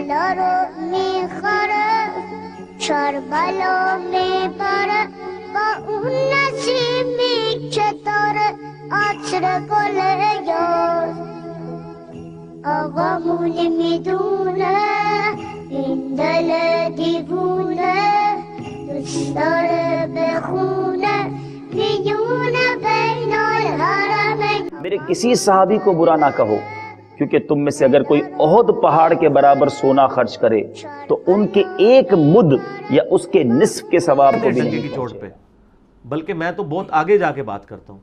دلارو میخوره شربلا میبره با اون نسیمی که داره عطر گل یار. آقامون میدونه این دل دیوونه دوست داره بخونه میونه بین الحرمین. میرے کسی صحابی کو برا نہ کہو، کیونکہ تم میں سے اگر کوئی احد پہاڑ کے برابر سونا خرچ کرے تو ان کے ایک مد یا اس کے نصف کے ثواب کو بھی نہیں پہنچے۔ بلکہ میں تو بہت آگے جا کے بات کرتا ہوں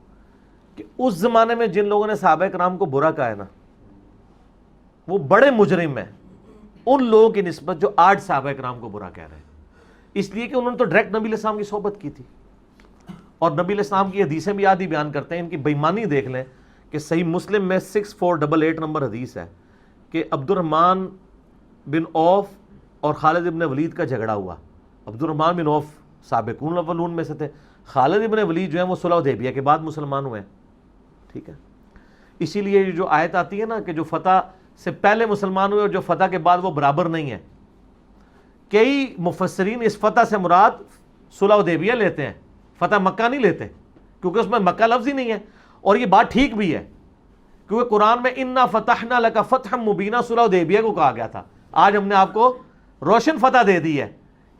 کہ اس زمانے میں جن لوگوں نے صحابہ کرام کو برا کہا ہے نا، وہ بڑے مجرم ہیں ان لوگوں کی نسبت جو آج صحابہ کرام کو برا کہہ رہے ہیں، اس لیے کہ انہوں نے تو ڈائریکٹ نبی علیہ السلام کی صحبت کی تھی، اور نبی علیہ السلام کی حدیثیں بھی آدھی بیان کرتے ہیں۔ ان کی بےایمانی دیکھ لیں کہ صحیح مسلم میں 6488 نمبر حدیث ہے کہ عبد الرحمن بن عوف اور خالد ابن ولید کا جھگڑا ہوا۔ عبد الرحمن بن عوف سابقون الاولون میں سے تھے، خالد ابن ولید جو ہیں وہ صلح حدیبیہ کے بعد مسلمان ہوئے ہیں، ٹھیک ہے۔ اسی لیے جو آیت آتی ہے نا کہ جو فتح سے پہلے مسلمان ہوئے اور جو فتح کے بعد وہ برابر نہیں ہے، کئی مفسرین اس فتح سے مراد صلح حدیبیہ لیتے ہیں، فتح مکہ نہیں لیتے، کیونکہ اس میں مکہ لفظ ہی نہیں ہے، اور یہ بات ٹھیک بھی ہے کیونکہ قرآن میں انا فتحنا لک فتحا مبینا صلح حدیبیہ کو کہا گیا تھا۔ آج ہم نے آپ کو روشن فتح دے دی ہے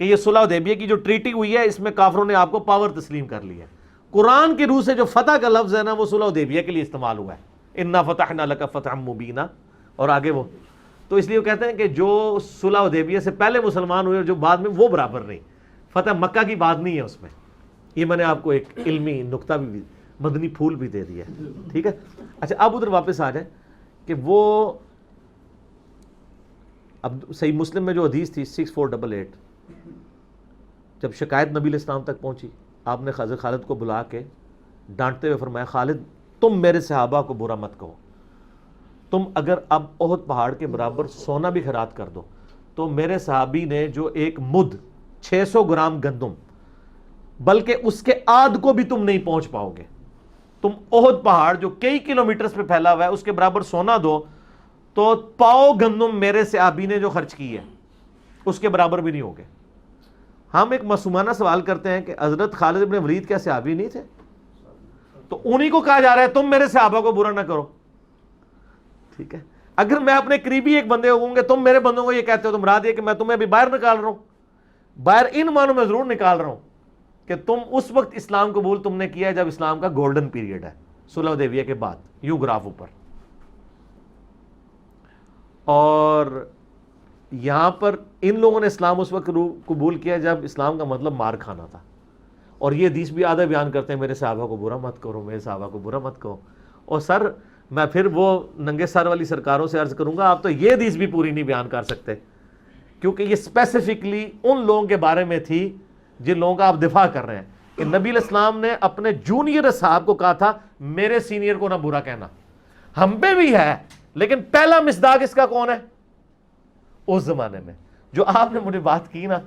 کہ یہ صلح حدیبیہ کی جو ٹریٹی ہوئی ہے اس میں کافروں نے آپ کو پاور تسلیم کر لی ہے۔ قرآن کی روح سے جو فتح کا لفظ ہے نا وہ صلح حدیبیہ کے لیے استعمال ہوا ہے، انا فتحنا لک فتحا مبینا، اور آگے وہ تو اس لیے وہ کہتے ہیں کہ جو صلح حدیبیہ سے پہلے مسلمان ہوئے اور جو بعد میں، وہ برابر نہیں، فتح مکہ کی بات نہیں ہے اس میں۔ یہ میں نے آپ کو ایک علمی نکتہ بھی، مدنی پھول بھی دے دیا ہے، ٹھیک ہے۔ اچھا اب ادھر واپس آ جائیں کہ وہ اب صحیح مسلم میں جو حدیث تھی 6488، جب شکایت نبی علیہ السلام تک پہنچی، آپ نے حضرت خالد کو بلا کے ڈانٹتے ہوئے فرمایا، خالد تم میرے صحابہ کو برا مت کہو، تم اگر اب احد پہاڑ کے برابر سونا بھی خیرات کر دو تو میرے صحابی نے جو ایک مد 600 گرام گندم، بلکہ اس کے آدھ کو بھی تم نہیں پہنچ پاؤ گے، تم احد پہاڑ جو کئی کلومیٹرز پہ پھیلا ہوا ہے اس کے برابر سونا دو تو پاؤ گندم میرے صحابی نے جو خرچ کی ہے اس کے برابر بھی نہیں ہوگے۔ ہم ایک معصومانہ سوال کرتے ہیں کہ حضرت خالد ابن ولید کیا صحابی نہیں تھے؟ تو انہی کو کہا جا رہا ہے تم میرے صحابہ کو برا نہ کرو، ٹھیک ہے۔ اگر میں اپنے قریبی ایک بندے ہوں گے، تم میرے بندوں کو یہ کہتے ہو تو مراد یہ کہ میں تمہیں ابھی باہر نکال رہا ہوں، باہر ان معنوں میں ضرور نکال رہا ہوں کہ تم اس وقت اسلام قبول تم نے کیا ہے جب اسلام کا گولڈن پیریڈ ہے، صلح حدیبیہ کے بعد، یوں گراف اوپر۔ اور یہاں پر ان لوگوں نے اسلام اس وقت قبول کیا جب اسلام کا مطلب مار کھانا تھا، اور یہ حدیث بھی آدھا بیان کرتے ہیں میرے صحابہ کو برا مت کرو، میرے صحابہ کو برا مت کہو۔ اور سر میں پھر وہ ننگے سر والی سرکاروں سے عرض کروں گا، آپ تو یہ حدیث بھی پوری نہیں بیان کر سکتے کیونکہ یہ اسپیسیفکلی ان لوگوں کے بارے میں تھی جن لوگوں کا آپ دفاع کر رہے ہیں کہ نبی علیہ السلام نے اپنے جونیئر اصحاب کو کہا تھا میرے سینئر کو نہ برا کہنا۔ ہم پہ بھی ہے، لیکن پہلا مصداق اس کا کون ہے اس زمانے میں؟ جو آپ نے مجھے بات کی نا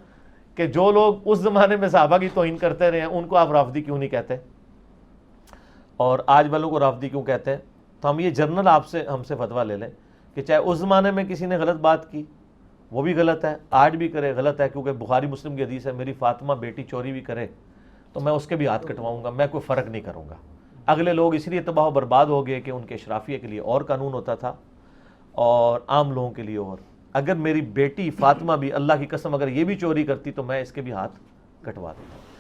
کہ جو لوگ اس زمانے میں صحابہ کی توہین کرتے رہے ہیں ان کو آپ رافضی کیوں نہیں کہتے، اور آج والوں کو رافضی کیوں کہتے ہیں؟ تو ہم یہ جنرل آپ سے ہم سے فتویٰ لے لیں کہ چاہے اس زمانے میں کسی نے غلط بات کی وہ بھی غلط ہے، آج بھی کرے غلط ہے، کیونکہ بخاری مسلم کی حدیث ہے میری فاطمہ بیٹی چوری بھی کرے تو میں اس کے بھی ہاتھ کٹواؤں گا، میں کوئی فرق نہیں کروں گا۔ اگلے لوگ اس لیے تباہ و برباد ہو گئے کہ ان کے اشرافیہ کے لیے اور قانون ہوتا تھا اور عام لوگوں کے لیے اور۔ اگر میری بیٹی فاطمہ بھی اللہ کی قسم اگر یہ بھی چوری کرتی تو میں اس کے بھی ہاتھ کٹوا دیتا ہوں۔